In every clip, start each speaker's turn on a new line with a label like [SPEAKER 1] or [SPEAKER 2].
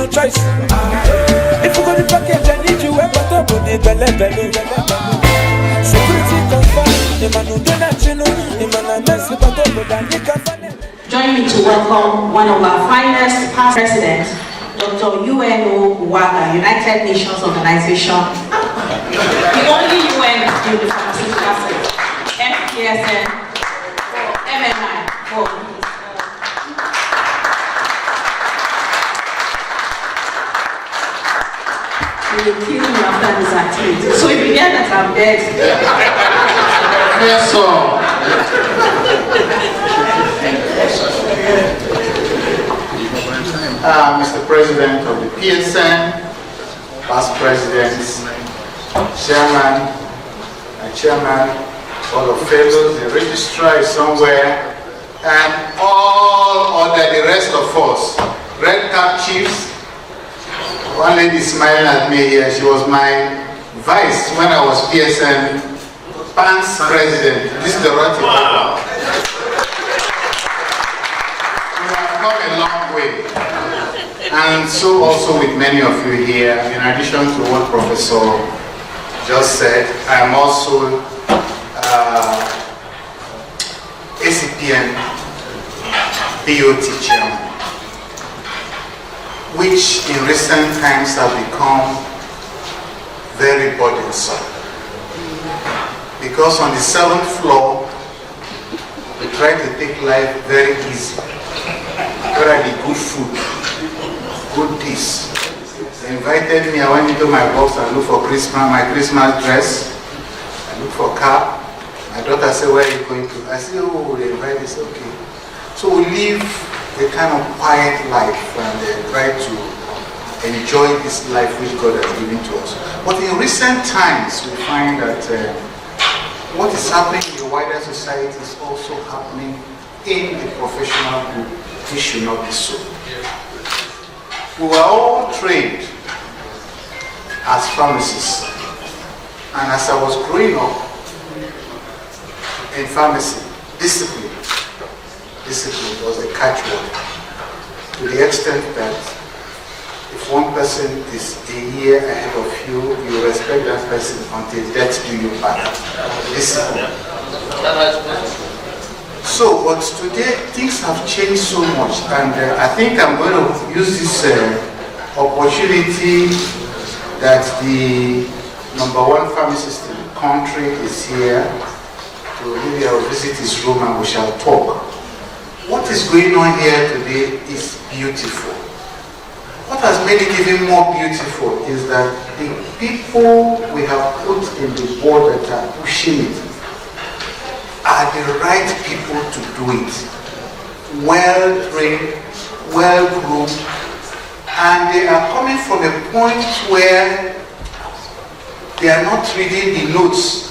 [SPEAKER 1] No choice. If you go to package, I need you up on the belly. Security confirm, the man who don't you know, the man I mess with
[SPEAKER 2] Join me to welcome one of our finest past presidents, Dr. U.N.O Uwaga, United Nations Organization. The only UN in the pharmaceutical sector. FPSN, MMI, we will kill you after this activity. So if you hear that I'm dead.
[SPEAKER 3] Yes, Mr. President of the PSN, past presidents, chairman, all of fellows, the registrar is somewhere, and all other, the rest of us, red cap chiefs. One lady smiling at me here. She was my vice when I was PSN PAN's president. This is the right wow. We have come a long way. And so also with many of you here, in addition to what Professor just said, I am also ACPN BOT chairman, which in recent times have become very burdensome. Because on the 7th floor, we try to take life very easy. Where the good food, good this. They invited me, I went into my box and looked for my Christmas dress. I looked for a car. My daughter said, where are you going to? I said, oh, they invited us, okay. So we live a kind of quiet life and try to enjoy this life which God has given to us. But in recent times, we find that what is happening in the wider society is also happening in the professional group. This should not be so. We were all trained as pharmacists, and as I was growing up in pharmacy, discipline was a catchword, to the extent that if one person is a year ahead of you, you respect that person until death do you part. Discipline. So, but today things have changed so much, and I think I'm going to use this opportunity that the #1 pharmacist in the country is here. So maybe I'll visit his room and we shall talk. What is going on here today is beautiful. What has made it even more beautiful is that the people we have put in the board that are pushing it are the right people to do it. Well trained, well groomed, and they are coming from a point where they are not reading the notes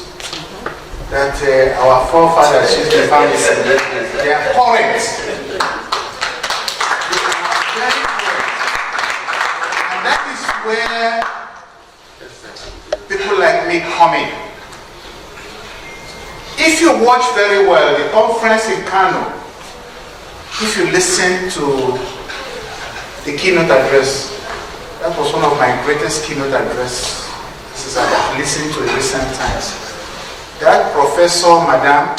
[SPEAKER 3] that our forefathers used to find. They are current. And that is where people like me come in. If you watch very well the conference in Kano, if you listen to the keynote address, that was one of my greatest keynote addresses I've listened to in recent times. That professor, madam,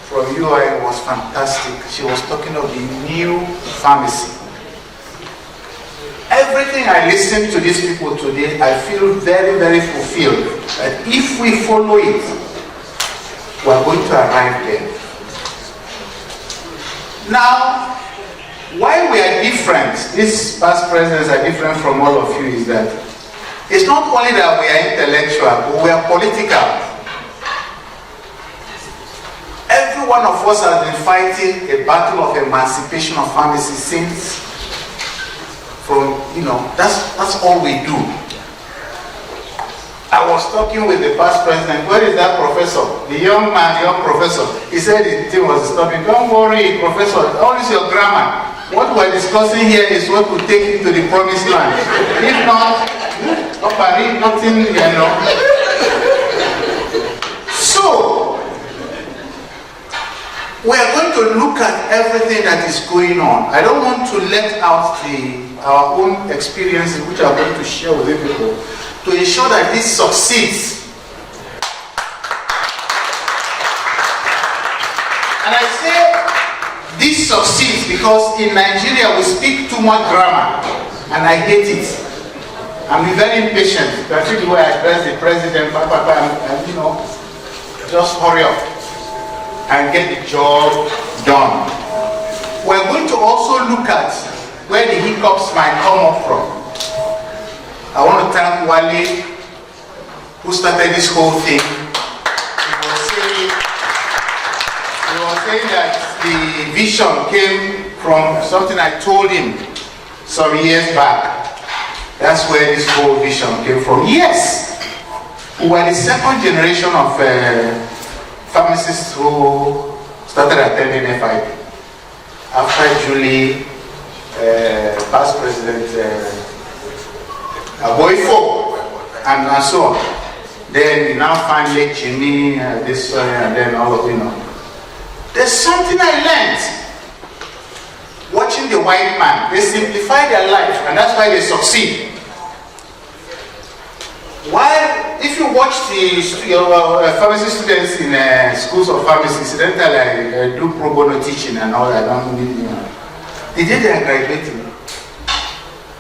[SPEAKER 3] from UI was fantastic. She was talking of the new pharmacy. Everything I listen to these people today, I feel very, very fulfilled. That if we follow it, we are going to arrive there. Now, why we are different, these past presidents are different from all of you, is that it's not only that we are intellectual, but we are political. Every one of us has been fighting a battle of emancipation of pharmacy since from, that's all we do. I was talking with the past president. Where is that professor? The young professor. He said the thing was stopping. Don't worry, professor, all is your grammar. What we're discussing here is what will take you to the promised land. If not, nothing, So, we are going to look at everything that is going on. I don't want to let out our own experiences, which I'm going to share with you people, to ensure that this succeeds. And I say this succeeds because in Nigeria we speak too much grammar, and I hate it. I'm very impatient. Particularly where I address the president, and just hurry up and get the job done. We're going to also look at where the hiccups might come up from. I want to thank Wale, who started this whole thing. He was saying that the vision came from something I told him some years back. That's where this whole vision came from. Yes, we were the second generation of pharmacists who started attending FIP. After Julie, past president, Boyfo, and so on. Then you now find Lake Jimmy, this one, and then all of There's something I learned watching the white man. They simplify their life, and that's why they succeed. While, if you watch the pharmacy students in schools of pharmacy, incidentally, I do pro bono teaching and all that. The day they are graduating,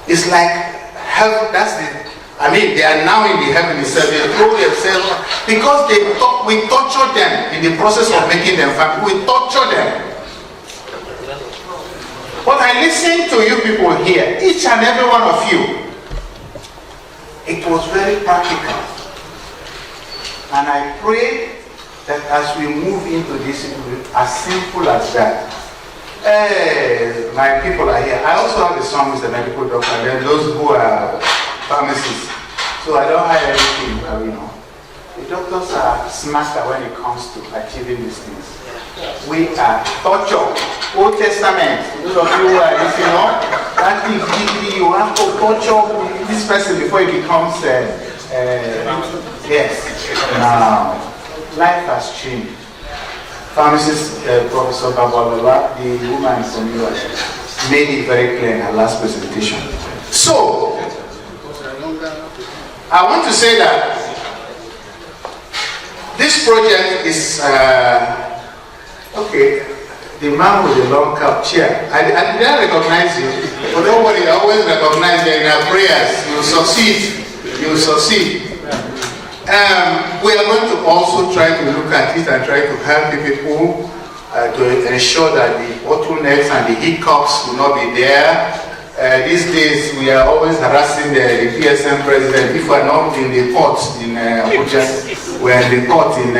[SPEAKER 3] it's like heaven. They are now in the heavenly service. They throw themselves because we torture them in the process of making them family. We torture them. But I listen to you people here, each and every one of you. It was very practical. And I pray that as we move into this, it will be as simple as that. My people are here. I also have a son who's a medical doctor, and then those who are pharmacists. So I don't hide anything, The doctors are smarter when it comes to achieving these things. We are torture. Old Testament, those of you who are listening, that thing, you have to torture this person before he becomes, yes. Now, life has changed. Pharmacist Professor Babalola, the woman from US, made it very clear in her last presentation. So, I want to say that this project is, okay, the man with the long cap chair. I didn't recognize you, but don't worry, I always recognize you in our prayers. You will succeed. You will succeed. We are going to also try to look at it and try to help the people to ensure that the bottlenecks and the hiccups will not be there. These days, we are always harassing the PSM president. If we are not in the port in Abuja, we are in the port in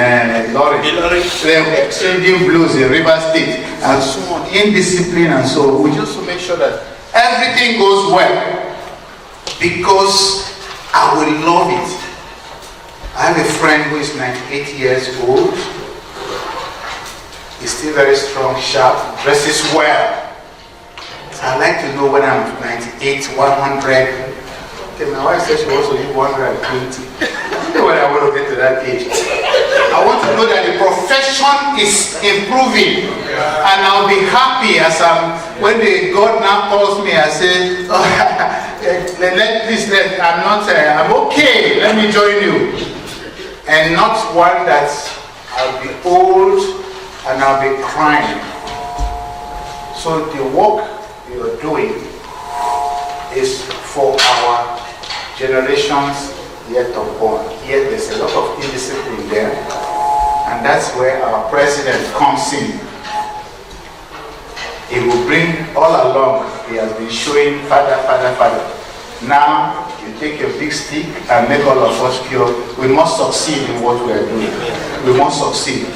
[SPEAKER 3] Lawrence. They are exchanging blues in River State and so on, indiscipline and so on. We just to make sure that everything goes well, because I will love it. I have a friend who is 98 years old. He's still very strong, sharp, dresses well. I'd like to know when I'm 98, 100. Okay, my wife said she wants to live 120. I know when I want to get to that age. I want to know that the profession is improving, and I'll be happy as when the God now calls me. I say, I'm okay. Let me join you, and not one that I'll be old and I'll be crying. So the work you're doing is for our generations yet unborn. Yet there's a lot of indiscipline there, and that's where our president comes in. He will bring all along. He has been showing father. Now you take your big stick and make all of us pure. We must succeed in what we are doing. We must succeed.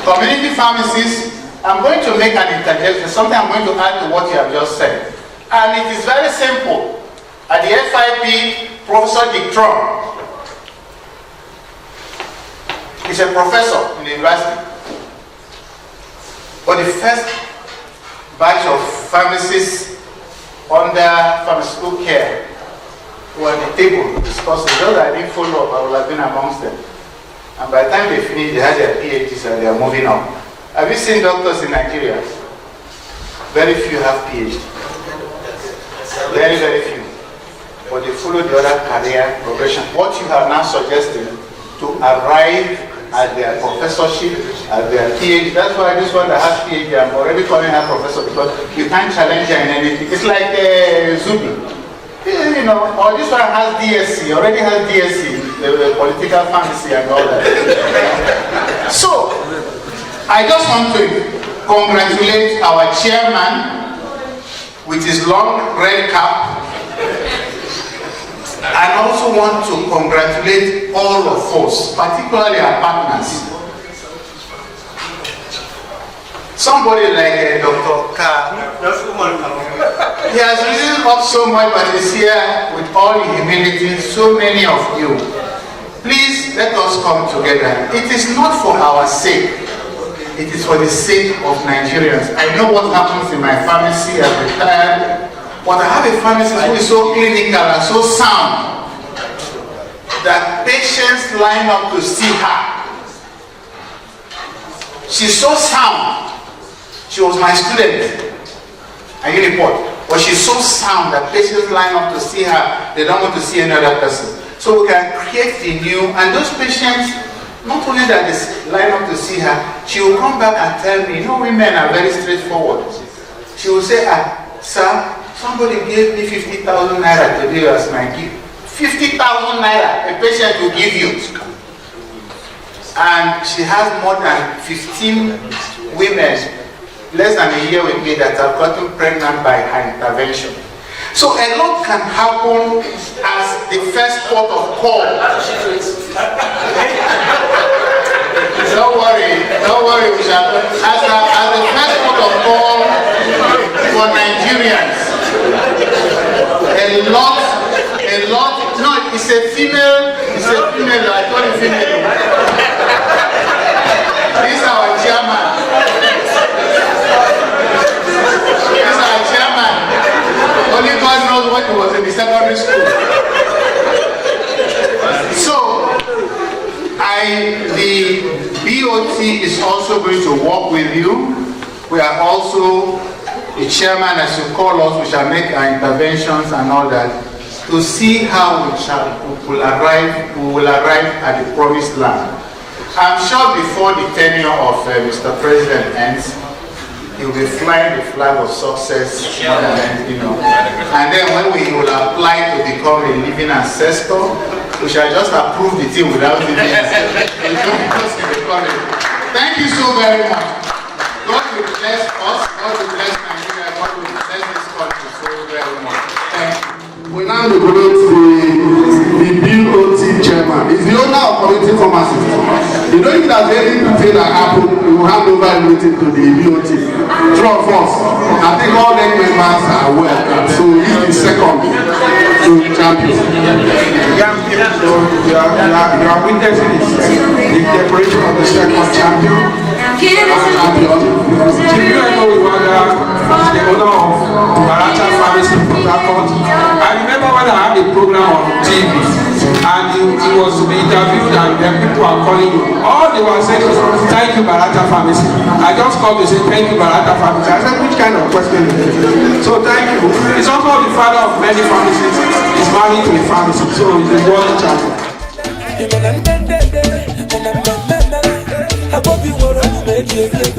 [SPEAKER 3] Community pharmacists I'm going to make an interjection, something I'm going to add to what you have just said. And it is very simple. At the FIP, Professor Dick Trump is a professor in the university. But the first batch of pharmacists under pharmaceutical care were at the table discussing. Those I didn't follow up, I would have been amongst them. And by the time they finished, they had their PhDs and they are moving on. Have you seen doctors in Nigeria? Very few have PhD. Very, very few. But they follow the other career progression. What you have now suggested to arrive at their professorship, at their PhD. That's why this one that has PhD, I'm already calling her professor because you can't challenge her in anything. It's like Zubi. You know, or this one has DSC, already has DSC, the political fantasy and all that. So, I just want to congratulate our chairman with his long red cap, and also want to congratulate all of us, particularly our partners. Somebody like Dr. K, he has risen up so much, but is here with all humility, so many of you. Please let us come together. It is not for our sake, it is for the sake of Nigerians. I know what happens in my pharmacy, I've retired, but I have a pharmacist who is so clinical and so sound that patients line up to see her. She's so sound. She was my student at Uniport, but she's so sound that patients line up to see her. They don't want to see another person. So we can create the new, and those patients, not only that they line up to see her, she will come back and tell me, you know, women are very straightforward. She will say, sir, somebody gave me 50,000 naira today as my gift. 50,000 naira a patient will give you. And she has more than 15 women less than a year with me that have gotten pregnant by her intervention. So a lot can happen as the first port of call. Don't worry, we shall. As the first port of call for Nigerians. A lot, no, it's a female, I call it female. This is our chairman. Only God knows what he was in the secondary school. So, the BOT is also going to work with you. We are also the chairman, as you call us, we shall make our interventions and all that to see how we will arrive at the promised land. I'm sure before the tenure of Mr. President ends, he will be flying the flag of success, you know. And then when we will apply to become a living ancestor, we shall just approve the thing without the Thank you so very much. God will bless us, God will bless Nigeria, God will bless this country so very much. Thank you.
[SPEAKER 4] We now regulate the BOT chairman. He's the owner of community pharmacies. You know, if there's anything that happened, we will hand over everything to the BOT. True of us. I think all the members are well. So he's the second champion.
[SPEAKER 5] So you are witnessing the declaration of the second champion. Chief U.N.O Uwaga is the owner of Pharmacists from Port. I remember when I had a program on TV and he was to be interviewed and then people are calling you. All they were saying was, thank you, Barata Pharmacy. I just called to say, thank you, Barata Pharmacy. I said, which kind of question is it? So thank you. He's also the father of many pharmacists. He's married to a pharmacist, so he's a world champion.
[SPEAKER 1] I hope you want to make it.